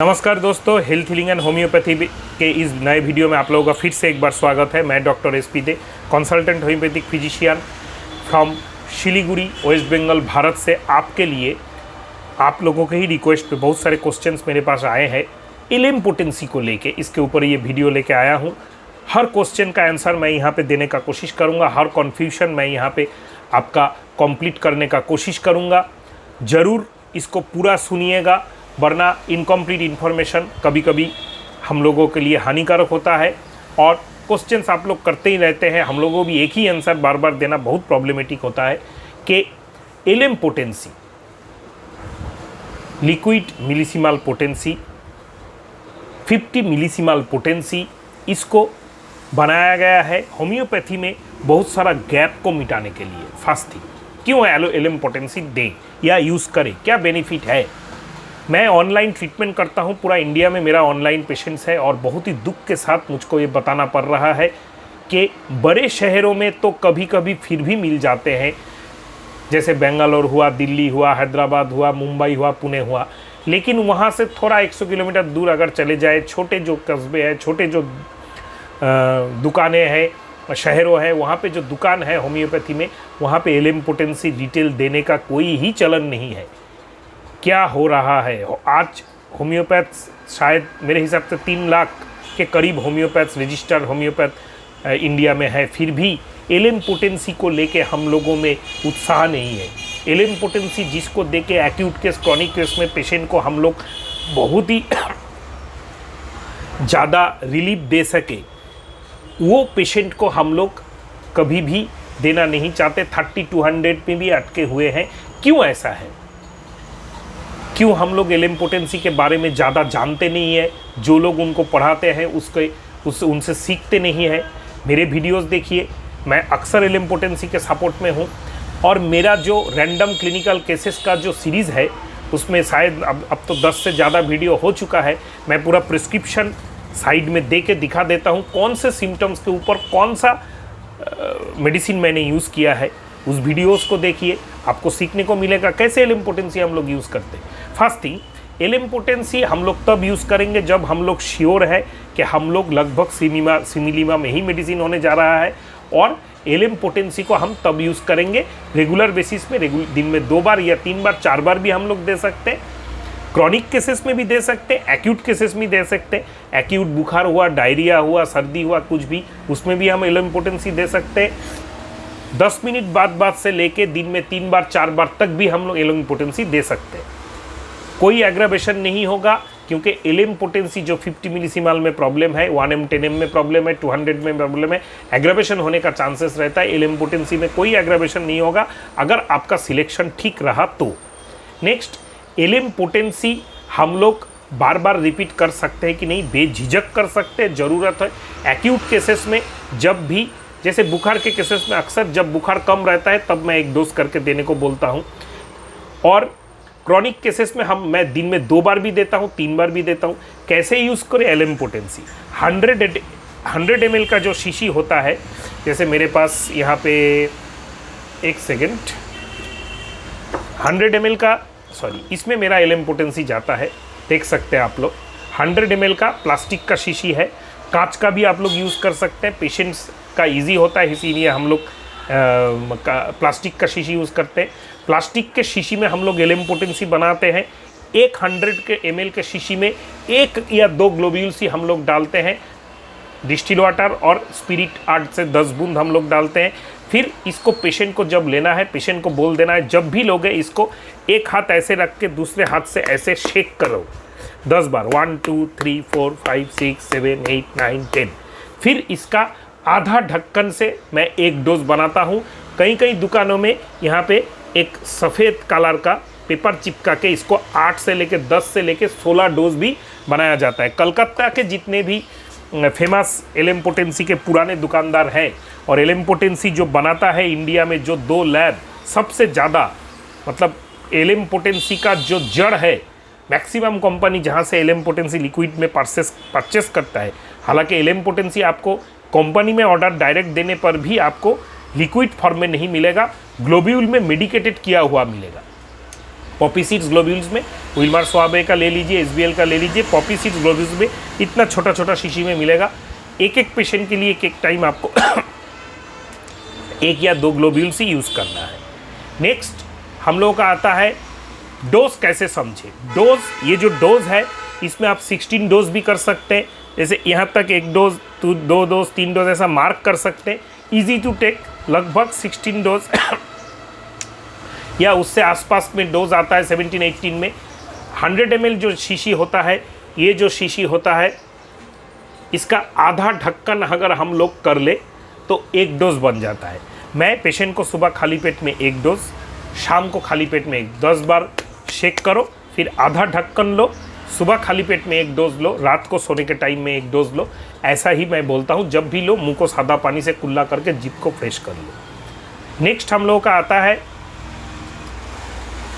नमस्कार दोस्तों, health healing and homeopathy के इस नए वीडियो में आप लोगों का फिर से एक बार स्वागत है। मैं doctor SP De, consultant homoeopathic physician from Siliguri, West Bengal, Bharat से आपके लिए आप लोगों के ही रिक्वेस्ट पे बहुत सारे क्वेश्चंस मेरे पास आए हैं इलेम पोटेंसी को लेके। इसके ऊपर ये वीडियो लेके आया हूँ। हर क्वेश्चन का आंसर मैं यहाँ पे देने का कोशिश करूँगा, हर कन्फ्यूजन मैं यहाँ पे आपका कंप्लीट करने का कोशिश करूँगा। ज़रूर इसको पूरा सुनिएगा, वरना इनकम्प्लीट इन्फॉर्मेशन कभी कभी हम लोगों के लिए हानिकारक होता है। और क्वेश्चंस आप लोग करते ही रहते हैं, हम लोगों को भी एक ही आंसर बार बार देना बहुत प्रॉब्लमेटिक होता है कि LM potency, liquid millesimal potency, 50 millesimal potency, इसको बनाया गया है होम्योपैथी में बहुत सारा गैप को मिटाने के लिए। फास्टिंग क्यों एलएम पोटेंसी दें या यूज़ करें, क्या बेनिफिट है। मैं ऑनलाइन ट्रीटमेंट करता हूं, पूरा इंडिया में मेरा ऑनलाइन पेशेंट्स है और बहुत ही दुख के साथ मुझको ये बताना पड़ रहा है कि बड़े शहरों में तो कभी कभी फिर भी मिल जाते हैं, जैसे बेंगलोर हुआ, दिल्ली हुआ, हैदराबाद हुआ, मुंबई हुआ, पुणे हुआ। लेकिन वहाँ से थोड़ा 100 किलोमीटर दूर अगर चले जाए, छोटे जो कस्बे हैं, छोटे जो दुकानें हैं, शहरों हैं, वहाँ पे जो दुकान है होम्योपैथी में, वहाँ पे एलएम पोटेंसी रिटेल देने का कोई ही चलन नहीं है। क्या हो रहा है आज? होम्योपैथ शायद मेरे हिसाब से 3 लाख के करीब होम्योपैथ, रजिस्टर्ड होम्योपैथ इंडिया में है, फिर भी एलएम पोटेंसी को लेके हम लोगों में उत्साह नहीं है। एलएम पोटेंसी जिसको देके एक्यूट केस, क्रॉनिक केस में पेशेंट को हम लोग बहुत ही ज़्यादा रिलीफ दे सके, वो पेशेंट को हम लोग कभी भी देना नहीं चाहते। 30-200 में भी अटके हुए हैं। क्यों ऐसा है? क्यों हम लोग एलएम पोटेंसी के बारे में ज़्यादा जानते नहीं है? जो लोग उनको पढ़ाते हैं उनसे सीखते नहीं है। मेरे वीडियोस देखिए, मैं अक्सर एलएम पोटेंसी के सपोर्ट में हूँ और मेरा जो रैंडम क्लिनिकल केसेस का जो सीरीज़ है उसमें शायद अब तो 10 से ज़्यादा वीडियो हो चुका है। मैं पूरा प्रिस्क्रिप्शन साइड में दे के दिखा देता हूँ कौन से सिम्टम्स के ऊपर कौन सा मेडिसिन मैंने यूज़ किया है। उस वीडियोस को देखिए, आपको सीखने को मिलेगा कैसे एलएम पोटेंसी हम लोग यूज़ करते हैं। फास्टिंग एलएम पोटेंसी हम लोग तब यूज़ करेंगे जब हम लोग श्योर है कि हम लोग लगभग सिमिलीमा में ही मेडिसिन होने जा रहा है। और एलएम पोटेंसी को हम तब यूज़ करेंगे रेगुलर बेसिस में, दिन में 2 बार या 3 बार, 4 बार भी हम लोग दे सकते हैं। क्रॉनिक केसेस में भी दे सकते हैं, एक्यूट केसेस में दे सकते हैं। एक्यूट बुखार हुआ, डायरिया हुआ, सर्दी हुआ, कुछ भी, उसमें भी हम एलएम पोटेंसी दे सकते हैं। 10 मिनट बाद से लेके दिन में 3 बार 4 बार तक भी हम लोग एलएम पोटेंसी दे सकते हैं। कोई एग्रावेशन नहीं होगा, क्योंकि एलएम पोटेंसी जो 50 मिलीसीमाल में प्रॉब्लम है, 1M 10M में प्रॉब्लम है, 200 में प्रॉब्लम है, एग्रावेशन होने का चांसेस रहता है। एलएम पोटेंसी में कोई एग्रावेशन नहीं होगा अगर आपका सिलेक्शन ठीक रहा तो। नेक्स्ट, एलएम पोटेंसी हम लोग बार बार रिपीट कर सकते हैं कि नहीं? बेझिझक कर सकते हैं, ज़रूरत है। एक्यूट केसेस में जब भी, जैसे बुखार के केसेस में अक्सर जब बुखार कम रहता है तब मैं 1 डोज करके देने को बोलता हूँ। और क्रॉनिक केसेस में मैं दिन में 2 बार भी देता हूँ, 3 बार भी देता हूँ। कैसे यूज़ करें एलएम पोटेंसी? 100 ml का जो शीशी होता है, जैसे मेरे पास यहाँ पे 1 सेकेंड, 100 ml का, सॉरी, इसमें मेरा एलएम पोटेंसी जाता है, देख सकते हैं आप लोग। 100 ml का प्लास्टिक का शीशी है, कांच का भी आप लोग यूज़ कर सकते हैं। पेशेंट्स का इजी होता है, इसीलिए हम लोग प्लास्टिक का शीशी यूज़ करते हैं। प्लास्टिक के शीशी में हम लोग एलएम पोटेंसी बनाते हैं। 100 ml के शीशी में 1 या 2 ग्लोब्यूल्स ही हम लोग डालते हैं। डिस्टिल वाटर और स्पिरिट 8 से 10 बूंद हम लोग डालते हैं। फिर इसको पेशेंट को जब लेना है, पेशेंट को बोल देना है, जब भी लोगे इसको एक हाथ ऐसे रख के दूसरे हाथ से ऐसे शेक करो 10 बार, 1 2 3 4 5 6 7 8 9 10। फिर इसका आधा ढक्कन से मैं 1 डोज बनाता हूँ। कई दुकानों में यहाँ पे एक सफ़ेद कलर का पेपर चिपका के इसको 8 से लेके 10 से लेके 16 डोज भी बनाया जाता है। कलकत्ता के जितने भी फेमस एलएम पोटेंसी के पुराने दुकानदार हैं, और एलएम पोटेंसी जो बनाता है इंडिया में, जो 2 लैब सबसे ज़्यादा, मतलब एलएम पोटेंसी का जो जड़ है, मैक्सिमम कंपनी जहाँ से एलएम पोटेंसी लिक्विड में परचेस करता है। हालांकि एलएम पोटेंसी आपको कंपनी में ऑर्डर डायरेक्ट देने पर भी आपको लिक्विड फॉर्म में नहीं मिलेगा, ग्लोब्यूल में मेडिकेटेड किया हुआ मिलेगा। पॉपी सीड्स ग्लोब्यूल्स में, विल्मार स्वाबे का ले लीजिए, SBL का ले लीजिए, पॉपी सीड्स ग्लोब्यूल्स में इतना छोटा छोटा शीशी में मिलेगा। एक एक पेशेंट के लिए एक एक टाइम आपको एक या 2 ग्लोब्यूल्स ही यूज़ करना है। नेक्स्ट हम लोगों का आता है डोज कैसे समझे। डोज, ये जो डोज है इसमें आप 16 डोज भी कर सकते हैं, जैसे यहाँ तक 1 डोज, 2 डोज, 3 डोज ऐसा मार्क कर सकते हैं। ईजी टू टेक, लगभग 16 डोज या उससे आसपास में डोज आता है 17-18 में। 100 ml जो शीशी होता है, ये जो शीशी होता है इसका आधा ढक्कन अगर हम लोग कर ले तो 1 डोज बन जाता है। मैं पेशेंट को सुबह खाली पेट में 1 डोज, शाम को खाली पेट में 10 बार शेक करो, फिर आधा ढक्कन लो, सुबह खाली पेट में 1 डोज लो, रात को सोने के टाइम में 1 डोज लो। ऐसा ही मैं बोलता हूँ, जब भी लो मुंह को सादा पानी से कुल्ला करके जिप को फ्रेश कर लो। नेक्स्ट हम लोगों का आता है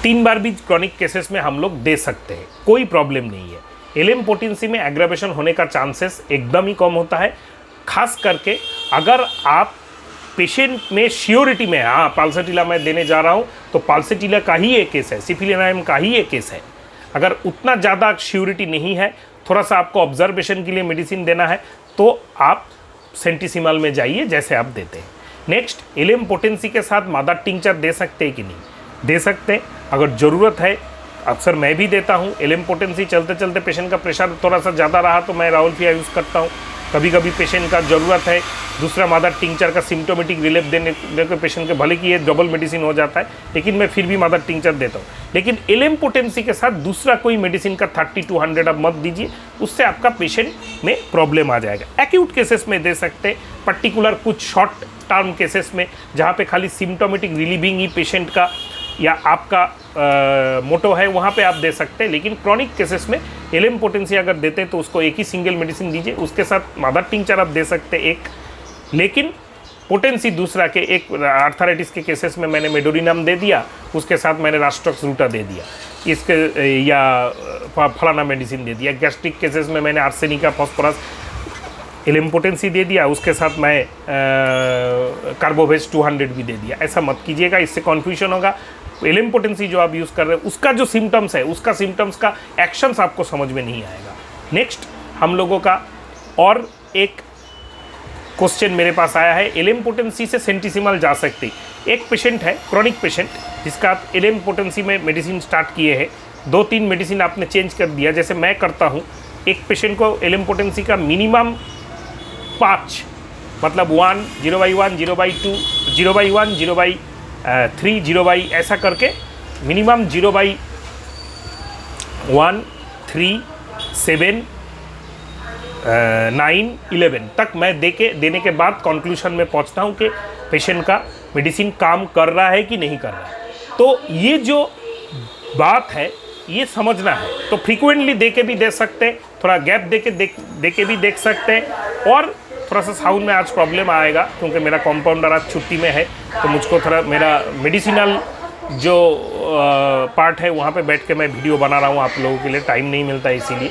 3 बार भी क्रॉनिक केसेस में हम लोग दे सकते हैं, कोई प्रॉब्लम नहीं है। एलिम पोटेंसी में एग्रावेशन होने का चांसेस एकदम ही कम होता है, खास करके अगर आप पेशेंट में श्योरिटी में, हाँ पाल्सेटिला मैं देने जा रहा हूँ तो पाल्सेटिला का ही एक केस है, सिफिलिनाइम का ही एक केस है। अगर उतना ज़्यादा श्योरिटी नहीं है, थोड़ा सा आपको ऑब्जर्वेशन के लिए मेडिसिन देना है, तो आप सेंटिसिमल में जाइए जैसे आप देते हैं। नेक्स्ट, एलिम पोटेंसी के साथ मादा टिंचर दे सकते हैं कि नहीं? दे सकते हैं, अगर ज़रूरत है। अक्सर मैं भी देता हूँ। एलिम पोटेंसी चलते चलते पेशेंट का प्रेशर थोड़ा सा ज़्यादा रहा तो मैं राउल्फिया यूज़ करता हूँ। कभी कभी पेशेंट का ज़रूरत है दूसरा मादा टिंचर का सिम्टोमेटिक रिलीफ देने के पेशेंट के, भले कि ये डबल मेडिसिन हो जाता है लेकिन मैं फिर भी मादा टिंचर देता हूँ। लेकिन एलिम पोटेंसी के साथ दूसरा कोई मेडिसिन का 30-100 आप मत दीजिए, उससे आपका पेशेंट में प्रॉब्लम आ जाएगा। एक्यूट केसेस में दे सकते हैं, पर्टिकुलर कुछ शॉर्ट टर्म केसेस में जहाँ पे खाली सिम्टोमेटिक रिलीविंग ही पेशेंट का या आपका मोटो है, वहाँ पे आप दे सकते हैं। लेकिन क्रॉनिक केसेस में एलिम पोटेंसी अगर देते हैं तो उसको एक ही सिंगल मेडिसिन दीजिए, उसके साथ मादा टिंचर आप दे सकते हैं एक। लेकिन पोटेंसी दूसरा के, एक आर्थराइटिस के केसेस में मैंने मेडोरिनम दे दिया, उसके साथ मैंने रास्ट्रॉक्स रूटा दे दिया, इसके या फलाना मेडिसिन दे दिया। गैस्ट्रिक केसेस में मैंने आर्सेनिका फॉस्फोरस एलिम पोटेंसी दे दिया, उसके साथ मैं कार्बोवेज 200 भी दे दिया। ऐसा मत कीजिएगा, इससे कन्फ्यूजन होगा। एलिम पोटेंसी जो आप यूज़ कर रहे हैं उसका जो सिम्टम्स है, उसका सिम्टम्स का एक्शंस आपको समझ में नहीं आएगा। नेक्स्ट हम लोगों का और एक क्वेश्चन मेरे पास आया है, एलिम पोटेंसी से सेंटिसिमल जा सकती। एक पेशेंट है, क्रॉनिक पेशेंट, जिसका आप एलिम पोटेंसी में मेडिसिन स्टार्ट किए हैं, 2-3 मेडिसिन आपने चेंज कर दिया। जैसे मैं करता हूँ, एक पेशेंट को एलिम पोटेंसी का मिनिमम 5, मतलब 1, 0/1, 0/2, 0/1, 0/3, 0/, ऐसा करके मिनिमम 0/1, 3, 7, 9, 11 तक मैं देने के बाद कंक्लूजन में पहुंचता हूं कि पेशेंट का मेडिसिन काम कर रहा है कि नहीं कर रहा है। तो ये जो बात है ये समझना है। तो फ्रीक्वेंटली दे के भी दे सकते हैं, थोड़ा गैप दे के भी देख सकते हैं। और थोड़ा सा साउंड में आज प्रॉब्लम आएगा क्योंकि मेरा कंपाउंडर आज छुट्टी में है, तो मुझको थोड़ा मेरा मेडिसिनल जो पार्ट है वहाँ पे बैठ के मैं वीडियो बना रहा हूँ, आप लोगों के लिए टाइम नहीं मिलता इसीलिए।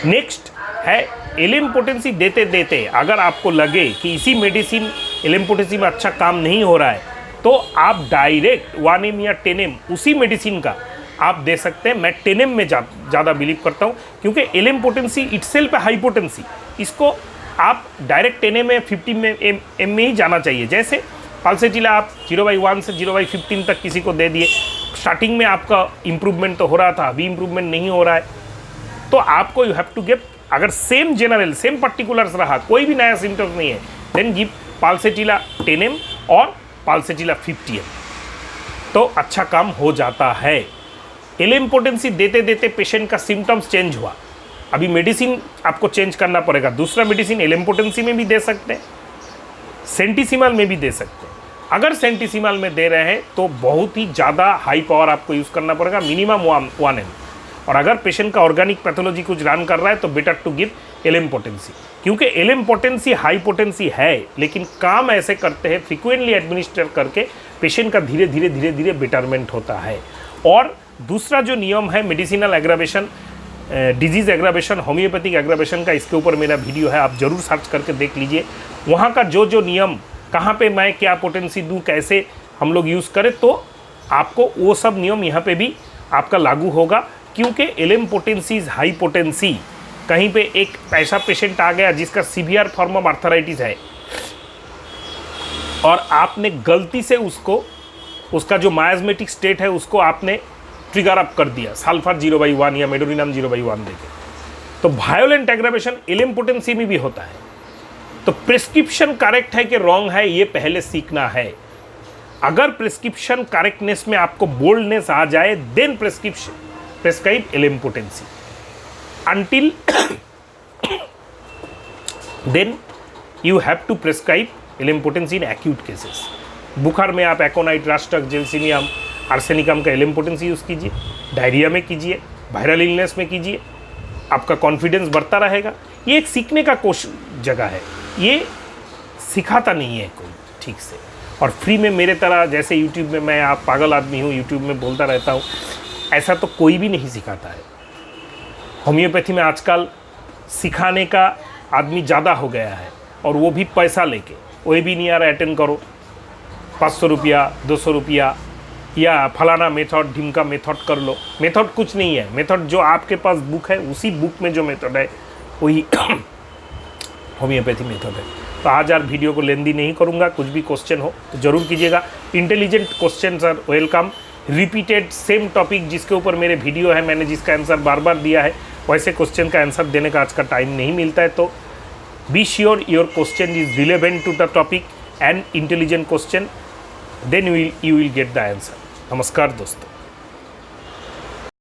नेक्स्ट है, एलिम पोटेंसी देते देते अगर आपको लगे कि इसी मेडिसिन एलिम पोटेंसी में अच्छा काम नहीं हो रहा है, तो आप डायरेक्ट 1M या 10M उसी मेडिसिन का आप दे सकते हैं। मैं 10M में ज़्यादा बिलीव करता हूँ, क्योंकि एलिम पोटेंसी इटसेल्फ है हाई पोटेंसी, इसको आप डायरेक्ट 10M में 50M में ही जाना चाहिए। जैसे पाल्सेटिला आप 0/1 से 0/15 तक किसी को दे दिए, स्टार्टिंग में आपका इम्प्रूवमेंट तो हो रहा था, अभी इम्प्रूवमेंट नहीं हो रहा है, तो आपको यू हैव टू गिव, अगर सेम जनरल सेम पर्टिकुलर्स रहा, कोई भी नया सिम्टम्स नहीं है, देन गिव पाल्सेटिला 10M और पाल्सेटिला 50M, तो अच्छा काम हो जाता है। एलिम पोटेंसी देते देते पेशेंट का सिम्टम्स चेंज हुआ, अभी मेडिसिन आपको चेंज करना पड़ेगा, दूसरा मेडिसिन एलिम पोटेंसी में भी दे सकते हैं, सेंटिसिमल में भी दे सकते हैं। अगर सेंटिसिमल में दे रहे हैं तो बहुत ही ज़्यादा हाई पावर आपको यूज़ करना पड़ेगा, मिनिमम 1M। और अगर पेशेंट का ऑर्गेनिक पैथोलॉजी कुछ रन कर रहा है तो better to give LM potency, क्योंकि एलिम पोटेंसी हाई पोटेंसी है, लेकिन काम ऐसे करते हैं फ्रिक्वेंटली एडमिनिस्टर करके पेशेंट का धीरे धीरे बेटरमेंट होता है। और दूसरा जो नियम है medicinal aggravation, disease aggravation, homeopathic aggravation का, इसके ऊपर मेरा वीडियो है, आप ज़रूर सर्च करके देख लीजिए। वहाँ का जो नियम, कहाँ पे मैं क्या पोटेंसी दूँ, कैसे हम लोग यूज़ करें, तो आपको वो सब नियम यहाँ पे भी आपका लागू होगा, क्योंकि LM potency is high potency. कहीं पे एक ऐसा पेशेंट आ गया जिसका सीवियर फॉर्म ऑफ आर्थराइटिस है और आपने गलती से उसका जो मायाज्मेटिक स्टेट है उसको आपने ट्रिगर अप कर दिया सल्फर 0/1 या मेडोनिनम 0/1 देके, तो वायोलेंट एग्रावेशन एलएम पोटेंसी में भी होता है। तो प्रिस्क्रिप्शन करेक्ट है कि रॉन्ग है, ये पहले सीखना है। अगर प्रिस्क्रिप्शन करेक्टनेस में आपको बोल्डनेस आ जाए, then prescribe LM potency. until then you have to prescribe LM potency in acute cases। बुखार में आप एकोनाइट, रास्टक, जेल्सिनियम, आर्सेनिकम का LM पोटेंसी यूज़ कीजिए, डायरिया में कीजिए, वायरल इलनेस में कीजिए, आपका कॉन्फिडेंस बढ़ता रहेगा। ये एक सीखने का जगह है, ये सिखाता नहीं है कोई ठीक से। और फ्री में मेरे तरह जैसे यूट्यूब में मैं आप पागल आदमी हूँ, यूट्यूब में बोलता रहता हूँ, ऐसा तो कोई भी नहीं सिखाता है। होम्योपैथी में आजकल सिखाने का आदमी ज़्यादा हो गया है, और वो भी पैसा लेके। वही भी नहीं आ रहा अटेंड करो, 500 रुपया, 200 रुपया, या फलाना मेथड, ढिमका मेथड कर लो। मेथड कुछ नहीं है, मेथड जो आपके पास बुक है, उसी बुक में जो मेथड है वही होम्योपैथी मेथड है। तो आज यार वीडियो को लेंदी नहीं करूँगा, कुछ भी क्वेश्चन हो तो ज़रूर कीजिएगा। Intelligent question are welcome. Repeated same topic जिसके ऊपर मेरे वीडियो है, मैंने जिसका आंसर बार बार दिया है, वैसे क्वेश्चन का आंसर देने का आज का टाइम नहीं मिलता है। तो be sure your question is relevant to the topic and intelligent question, then you will get the answer. नमस्कार दोस्तों।